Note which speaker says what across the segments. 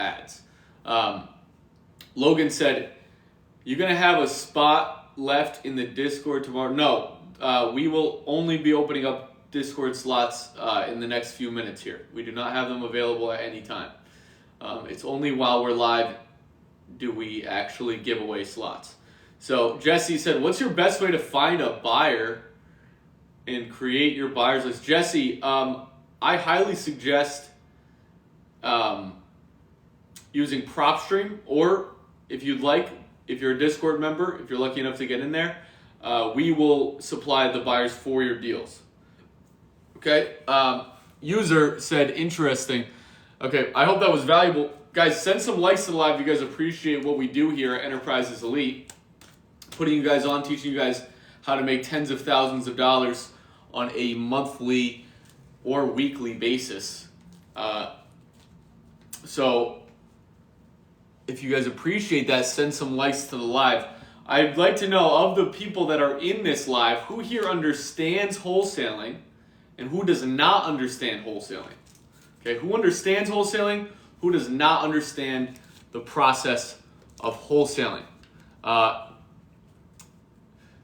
Speaker 1: ads. Logan said, "You're gonna have a spot left in the Discord tomorrow?" No, we will only be opening up Discord slots in the next few minutes here. We do not have them available at any time. It's only while we're live do we actually give away slots. So Jesse said, "What's your best way to find a buyer and create your buyers list?" Jesse, I highly suggest using PropStream, or if you'd like, if you're a Discord member, if you're lucky enough to get in there, we will supply the buyers for your deals. Okay. User said, "Interesting." Okay, I hope that was valuable. Guys, send some likes to the live if you guys appreciate what we do here at Enterprises Elite. Putting you guys on, teaching you guys how to make tens of thousands of dollars on a monthly or weekly basis. So if you guys appreciate that, send some likes to the live. I'd like to know, of the people that are in this live, who here understands wholesaling and who does not understand wholesaling. Okay, who understands wholesaling? Who does not understand the process of wholesaling?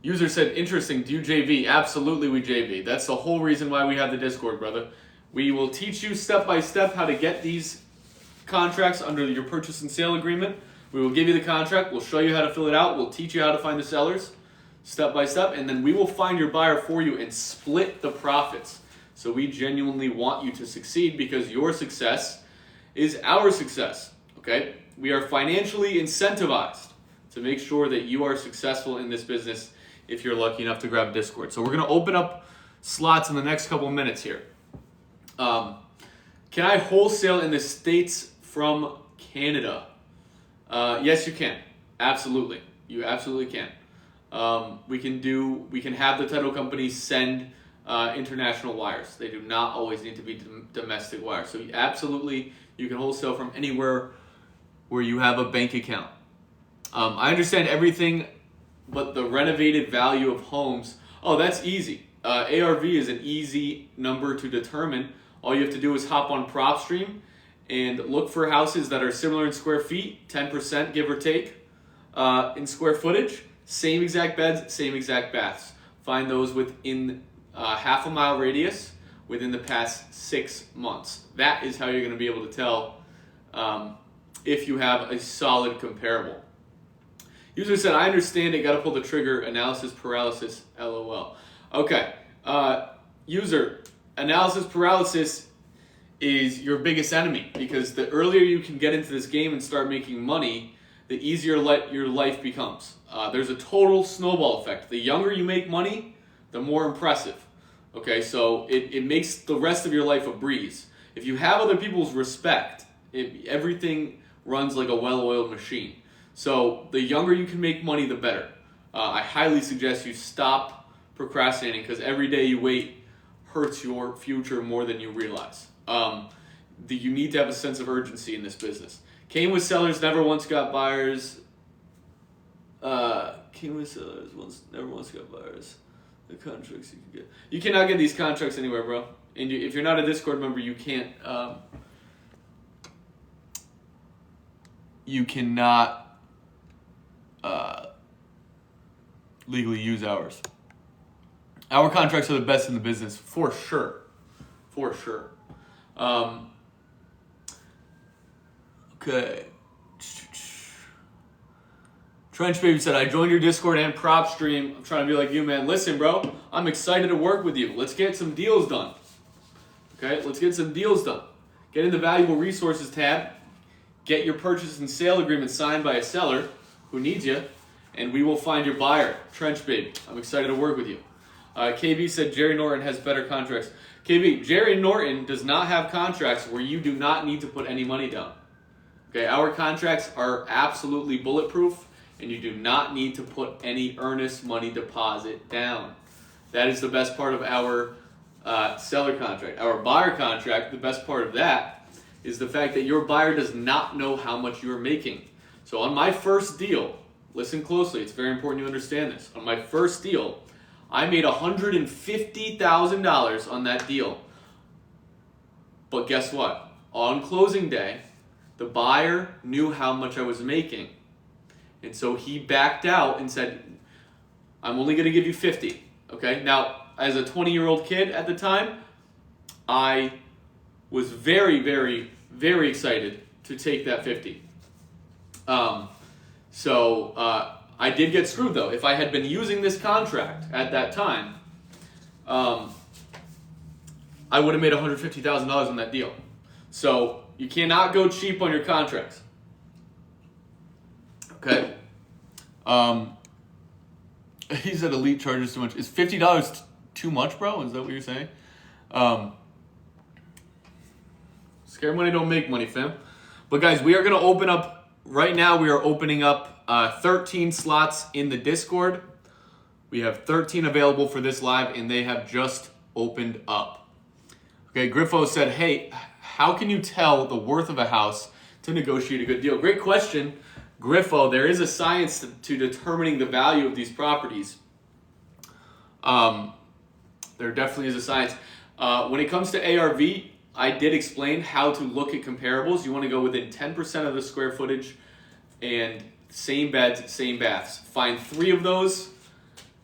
Speaker 1: User said, "Interesting, do you JV?" Absolutely, we JV. That's the whole reason why we have the Discord, brother. We will teach you step by step how to get these contracts under your purchase and sale agreement. We will give you the contract. We'll show you how to fill it out. We'll teach you how to find the sellers step by step. And then we will find your buyer for you and split the profits. So we genuinely want you to succeed, because your success is our success. Okay? We are financially incentivized to make sure that you are successful in this business if you're lucky enough to grab Discord. So we're going to open up slots in the next couple of minutes here. Can I wholesale in the States from Canada? Yes, you can. Absolutely. You absolutely can. We can have the title companies send international wires. They do not always need to be domestic wires. So absolutely, you can wholesale from anywhere where you have a bank account. I understand everything but the renovated value of homes. Oh, that's easy. ARV is an easy number to determine. All you have to do is hop on PropStream and look for houses that are similar in square feet, 10% give or take in square footage. Same exact beds, same exact baths. Find those within half a mile radius within the past 6 months. That is how you're going to be able to tell if you have a solid comparable. User said, "I understand it, got to pull the trigger, analysis paralysis, LOL." Okay, user, analysis paralysis is your biggest enemy, because the earlier you can get into this game and start making money, the easier your life becomes. There's a total snowball effect. The younger you make money, the more impressive. Okay, so it makes the rest of your life a breeze. If you have other people's respect, everything runs like a well-oiled machine. So the younger you can make money, the better. I highly suggest you stop procrastinating, because every day you wait hurts your future more than you realize. You need to have a sense of urgency in this business. Came with sellers, never once got buyers. Came with sellers, never once got buyers. The contracts you can get. You cannot get these contracts anywhere, bro. And if you're not a Discord member, you can't. You cannot legally use ours. Our contracts are the best in the business, for sure. For sure. Okay. Trench Baby said, "I joined your Discord and PropStream. I'm trying to be like you, man. Listen, bro, I'm excited to work with you. Let's get some deals done. Okay, let's get some deals done. Get in the valuable resources tab. Get your purchase and sale agreement signed by a seller who needs you, and we will find your buyer." Trench Baby, I'm excited to work with you. KB said, "Jerry Norton has better contracts." KB, Jerry Norton does not have contracts where you do not need to put any money down. Okay, our contracts are absolutely bulletproof, and you do not need to put any earnest money deposit down. That is the best part of our seller contract. Our buyer contract, the best part of that is the fact that your buyer does not know how much you are making. So on my first deal, listen closely, it's very important you understand this. On my first deal, I made $150,000 on that deal. But guess what? On closing day, the buyer knew how much I was making. And so he backed out and said, I'm only going to give you 50. Okay. Now, as a 20-year-old kid at the time, I was very, very, very excited to take that 50. I did get screwed though. If I had been using this contract at that time, I would have made $150,000 on that deal. So you cannot go cheap on your contracts. Okay. He said elite charges too much. Is $50 too much, bro? Is that what you're saying? Scare money don't make money, fam. But guys, we are going to open up, right now we are opening up 13 slots in the Discord. We have 13 available for this live, and they have just opened up. Okay, Griffo said, hey, how can you tell the worth of a house to negotiate a good deal? Great question, Griffo. There is a science to determining the value of these properties. There definitely is a science. When it comes to ARV, I did explain how to look at comparables. You want to go within 10% of the square footage and same beds, same baths. Find 3 of those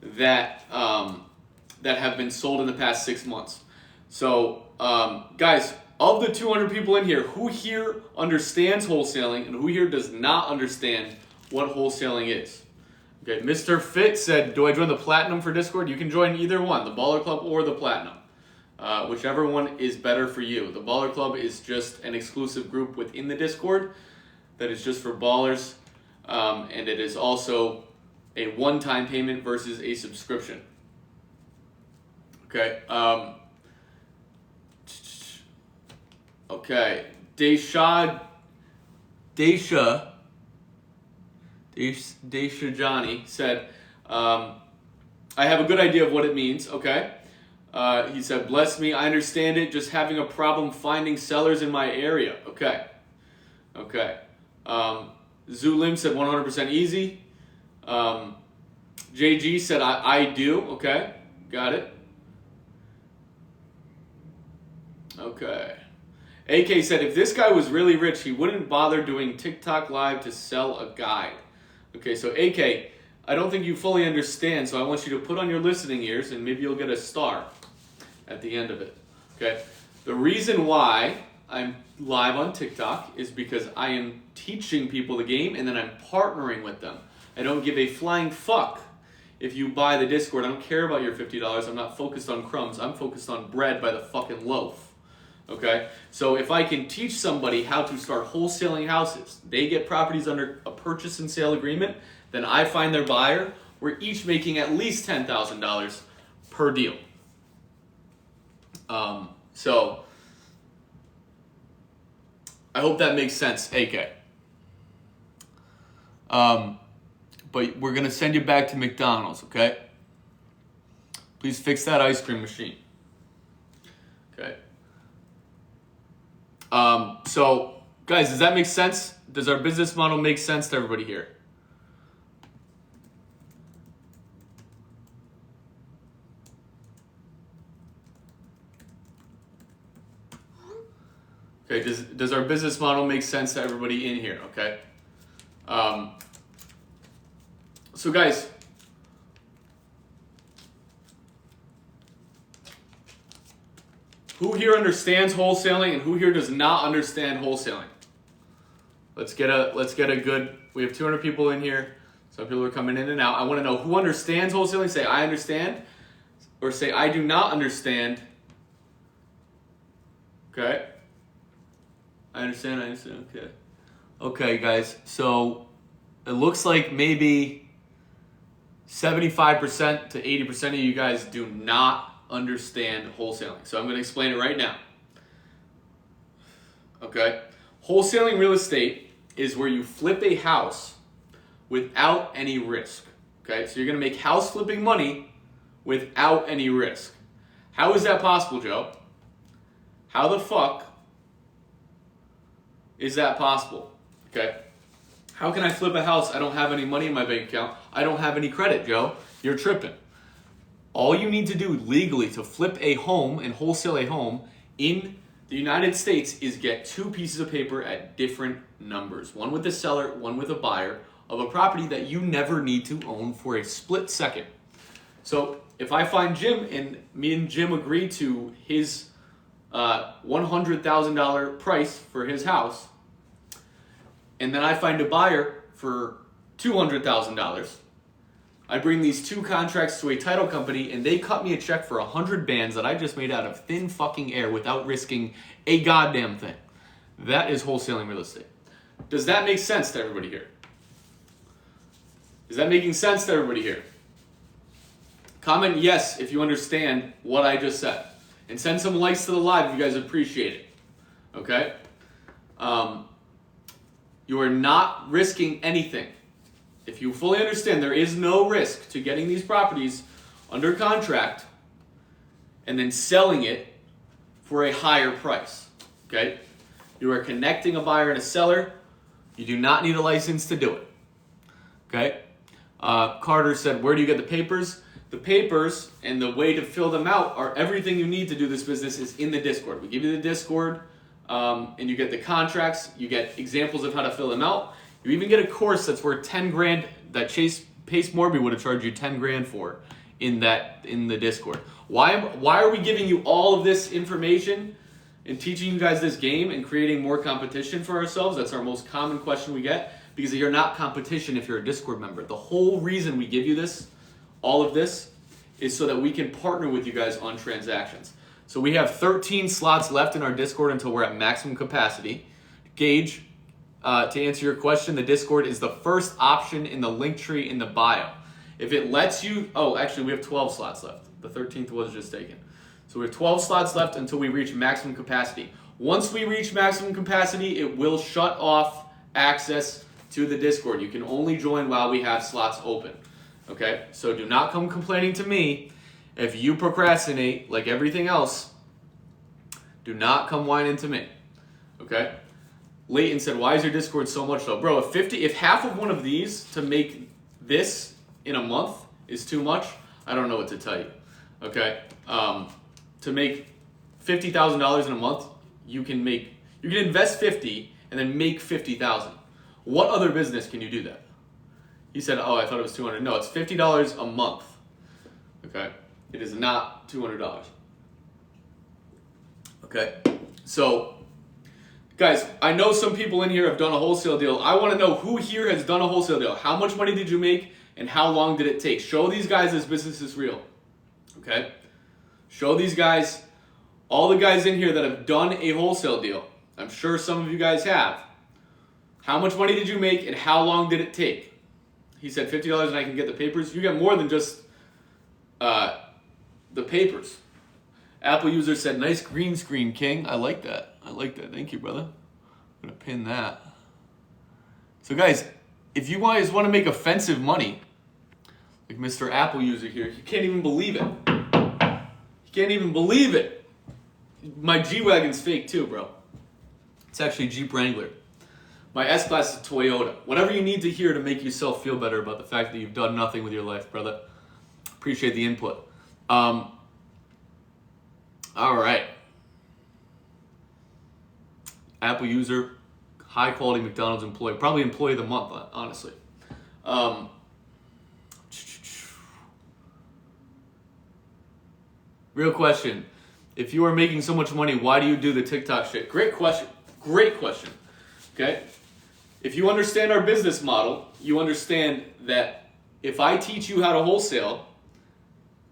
Speaker 1: that have been sold in the past 6 months. So, guys, of the 200 people in here, who here understands wholesaling and who here does not understand what wholesaling is? Okay, Mr. Fit said, do I join the Platinum for Discord? You can join either one, the Baller Club or the Platinum. Whichever one is better for you. The Baller Club is just an exclusive group within the Discord that is just for ballers. And it is also a one-time payment versus a subscription. Okay. Okay. Desha Johnny said, I have a good idea of what it means. Okay. He said, bless me, I understand it. Just having a problem finding sellers in my area. Okay. Okay. Zulim said 100% easy. JG said, I do. Okay. Got it. Okay. AK said, if this guy was really rich, he wouldn't bother doing TikTok live to sell a guide. Okay, so AK, I don't think you fully understand, so I want you to put on your listening ears and maybe you'll get a star at the end of it. Okay. The reason why I'm live on TikTok is because I am teaching people the game and then I'm partnering with them. I don't give a flying fuck if you buy the Discord. I don't care about your $50. I'm not focused on crumbs. I'm focused on bread by the fucking loaf. Okay? So if I can teach somebody how to start wholesaling houses, they get properties under a purchase and sale agreement, then I find their buyer. We're each making at least $10,000 per deal. So I hope that makes sense, AK. But we're gonna send you back to McDonald's, okay? Please fix that ice cream machine. Okay. So guys, does that make sense? Does our business model make sense to everybody here? Okay, does our business model make sense to everybody in here, okay? So guys, who here understands wholesaling and who here does not understand wholesaling? Let's get a good, we have 200 people in here. Some people are coming in and out. I want to know who understands wholesaling. Say, I understand, or say, I do not understand. Okay. I understand, okay. Okay, guys, so it looks like maybe 75% to 80% of you guys do not understand wholesaling. So I'm going to explain it right now. Okay? Wholesaling real estate is where you flip a house without any risk. Okay? So you're going to make house flipping money without any risk. How is that possible, Joe? How the fuck is that possible? Okay? How can I flip a house? I don't have any money in my bank account. I don't have any credit, Joe. You're tripping. All you need to do legally to flip a home and wholesale a home in the United States is get 2 pieces of paper at different numbers. One with the seller, one with a buyer of a property that you never need to own for a split second. So if I find Jim and me and Jim agree to his $100,000 price for his house, and then I find a buyer for $200,000, I bring these 2 contracts to a title company and they cut me a check for 100 bands that I just made out of thin fucking air without risking a goddamn thing. That is wholesaling real estate. Does that make sense to everybody here? Is that making sense to everybody here? Comment yes if you understand what I just said. And send some likes to the live if you guys appreciate it. Okay? You are not risking anything. If you fully understand there is no risk to getting these properties under contract and then selling it for a higher price. Okay? You are connecting a buyer and a seller. You do not need a license to do it. Okay? Carter said, where do you get the papers? The papers and the way to fill them out are everything you need to do this business is in the Discord. We give you the Discord, and you get the contracts. You get examples of how to fill them out. You even get a course that's worth 10 grand that Pace Morby would have charged you 10 grand for in the Discord. Why are we giving you all of this information and teaching you guys this game and creating more competition for ourselves? That's our most common question we get, because you're not competition if you're a Discord member. The whole reason we give you this, all of this, is so that we can partner with you guys on transactions. So we have 13 slots left in our Discord until we're at maximum capacity. Gage, to answer your question, the Discord is the first option in the link tree in the bio. If it lets you, actually we have 12 slots left. The 13th was just taken. So we have 12 slots left until we reach maximum capacity. Once we reach maximum capacity, it will shut off access to the Discord. You can only join while we have slots open. Okay? So do not come complaining to me if you procrastinate like everything else. Do not come whining to me. Okay? Leighton said, why is your Discord so much though? Bro, if half of one of these to make this in a month is too much, I don't know what to tell you. Okay? To make $50,000 in a month, you can invest 50 and then make 50,000. What other business can you do that? He said, I thought it was 200. No, it's $50 a month. Okay? It is not $200. Okay? So, guys, I know some people in here have done a wholesale deal. I want to know who here has done a wholesale deal. How much money did you make and how long did it take? Show these guys this business is real. Okay? Show these guys, all the guys in here that have done a wholesale deal. I'm sure some of you guys have. How much money did you make and how long did it take? He said $50 and I can get the papers. You get more than just the papers. Apple user said, nice green screen, King. I like that. Thank you, brother. I'm going to pin that. So, guys, if you guys want to make offensive money, like Mr. Apple user here, you can't even believe it. You can't even believe it. My G-Wagon's fake too, bro. It's actually Jeep Wrangler. My S-Class is Toyota. Whatever you need to hear to make yourself feel better about the fact that you've done nothing with your life, brother. Appreciate the input. All right. Apple user, high quality McDonald's employee. Probably employee of the month, honestly. Real question. If you are making so much money, why do you do the TikTok shit? Great question. Great question. Okay? If you understand our business model, you understand that if I teach you how to wholesale,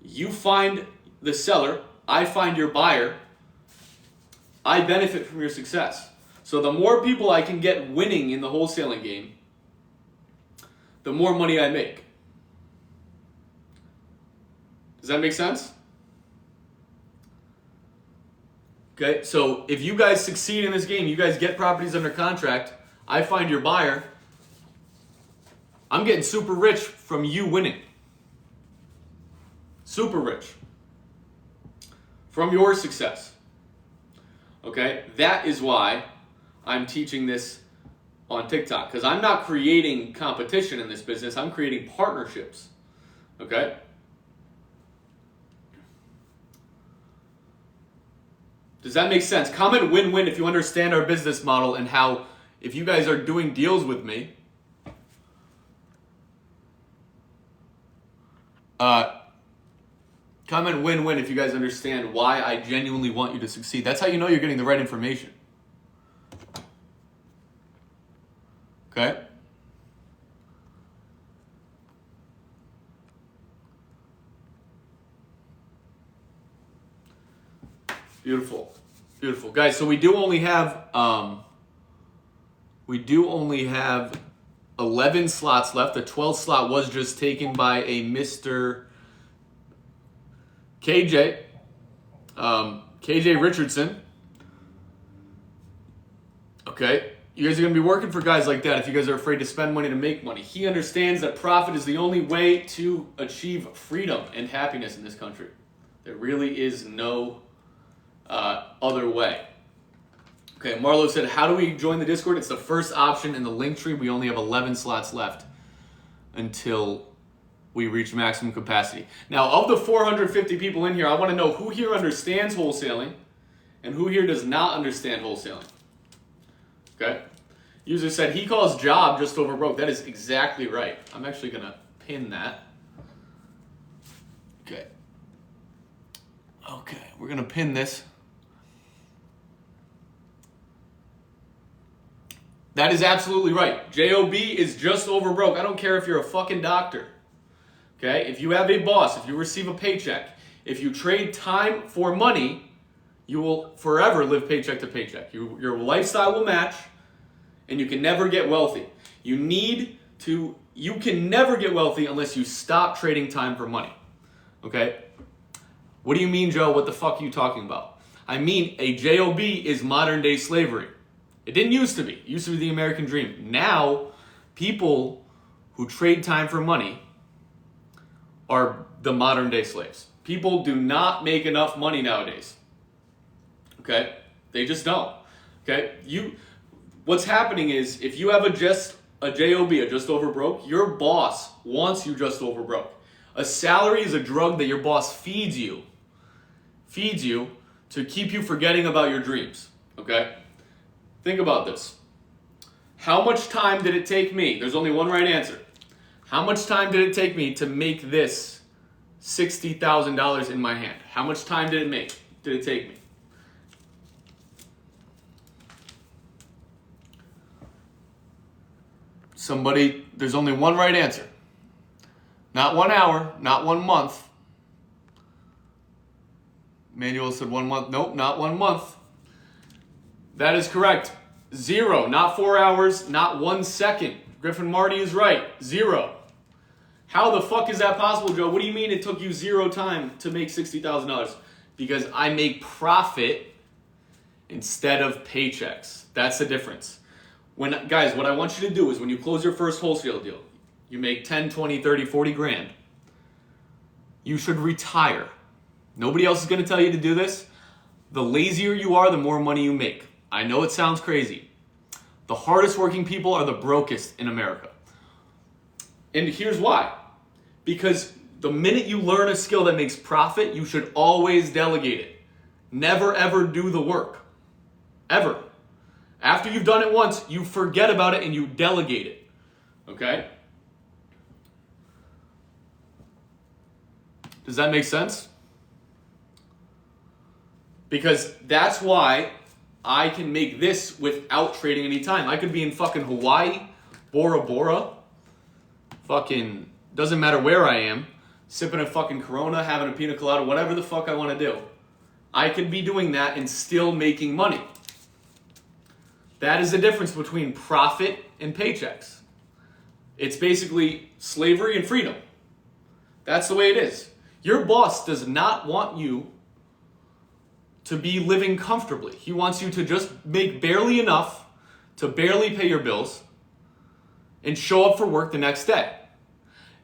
Speaker 1: you find the seller, I find your buyer, I benefit from your success. So the more people I can get winning in the wholesaling game, the more money I make. Does that make sense? Okay, so if you guys succeed in this game, you guys get properties under contract, I find your buyer, I'm getting super rich from you winning. Super rich. From your success. Okay, that is why I'm teaching this on TikTok. Because I'm not creating competition in this business, I'm creating partnerships. Okay? Does that make sense? Comment win-win if you understand our business model and how, if you guys are doing deals with me, comment win-win if you guys understand why I genuinely want you to succeed. That's how you know you're getting the right information. Okay? Beautiful. Beautiful. Guys, so we do only have 11 slots left. The 12th slot was just taken by a Mr. KJ. KJ Richardson. Okay. You guys are going to be working for guys like that if you guys are afraid to spend money to make money. He understands that profit is the only way to achieve freedom and happiness in this country. There really is no other way. Okay, Marlo said, how do we join the Discord? It's the first option in the link tree. We only have 11 slots left until we reach maximum capacity. Now, of the 450 people in here, I want to know who here understands wholesaling and who here does not understand wholesaling. Okay? User said he calls job just over broke. That is exactly right. I'm actually going to pin that. Okay. Okay, we're going to pin this. That is absolutely right. JOB is just over broke. I don't care if you're a fucking doctor. Okay? If you have a boss, if you receive a paycheck, if you trade time for money, you will forever live paycheck to paycheck. Your lifestyle will match, and you can never get wealthy. You can never get wealthy unless you stop trading time for money. Okay? What do you mean, Joe? What the fuck are you talking about? I mean, a JOB is modern day slavery. It didn't used to be. It used to be the American dream. Now, people who trade time for money are the modern day slaves. People do not make enough money nowadays. Okay? They just don't. Okay? What's happening is, if you have a JOB, a just over broke, your boss wants you just over broke. A salary is a drug that your boss feeds you to keep you forgetting about your dreams. Okay? Think about this. How much time did it take me? There's only one right answer. How much time did it take me to make this $60,000 in my hand? How much time did it take me? There's only one right answer. Not 1 hour, not 1 month. Manuel said 1 month. Nope, not 1 month. That is correct. 0, not 4 hours, not 1 second. Griffin Marty is right. 0. How the fuck is that possible, Joe? What do you mean it took you 0 time to make $60,000? Because I make profit instead of paychecks. That's the difference. Guys, what I want you to do is when you close your first wholesale deal, you make 10, 20, 30, 40 grand, you should retire. Nobody else is going to tell you to do this. The lazier you are, the more money you make. I know it sounds crazy. The hardest working people are the brokest in America. And here's why. Because the minute you learn a skill that makes profit, you should always delegate it. Never ever do the work. Ever. After you've done it once, you forget about it and you delegate it. Okay? Does that make sense? Because that's why I can make this without trading any time. I could be in fucking Hawaii, Bora Bora, fucking, doesn't matter where I am, sipping a fucking Corona, having a pina colada, whatever the fuck I want to do. I could be doing that and still making money. That is the difference between profit and paychecks. It's basically slavery and freedom. That's the way it is. Your boss does not want you to be living comfortably. He wants you to just make barely enough to barely pay your bills and show up for work the next day.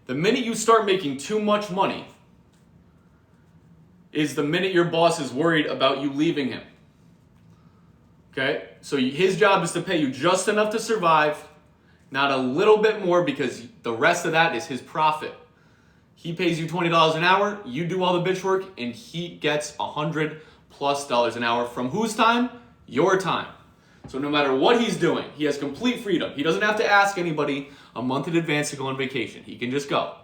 Speaker 1: The minute you start making too much money is the minute your boss is worried about you leaving him. Okay? So his job is to pay you just enough to survive, not a little bit more, because the rest of that is his profit. He pays you $20 an hour, you do all the bitch work, and he gets 100 plus dollars an hour from whose time? Your time. So no matter what he's doing, he has complete freedom. He doesn't have to ask anybody a month in advance to go on vacation. He can just go.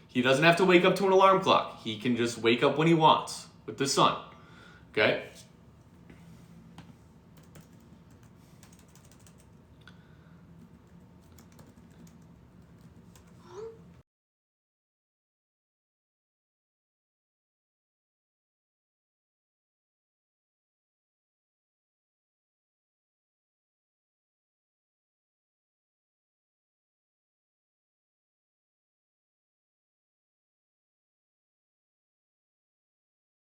Speaker 1: He doesn't have to wake up to an alarm clock. He can just wake up when he wants with the sun. Okay?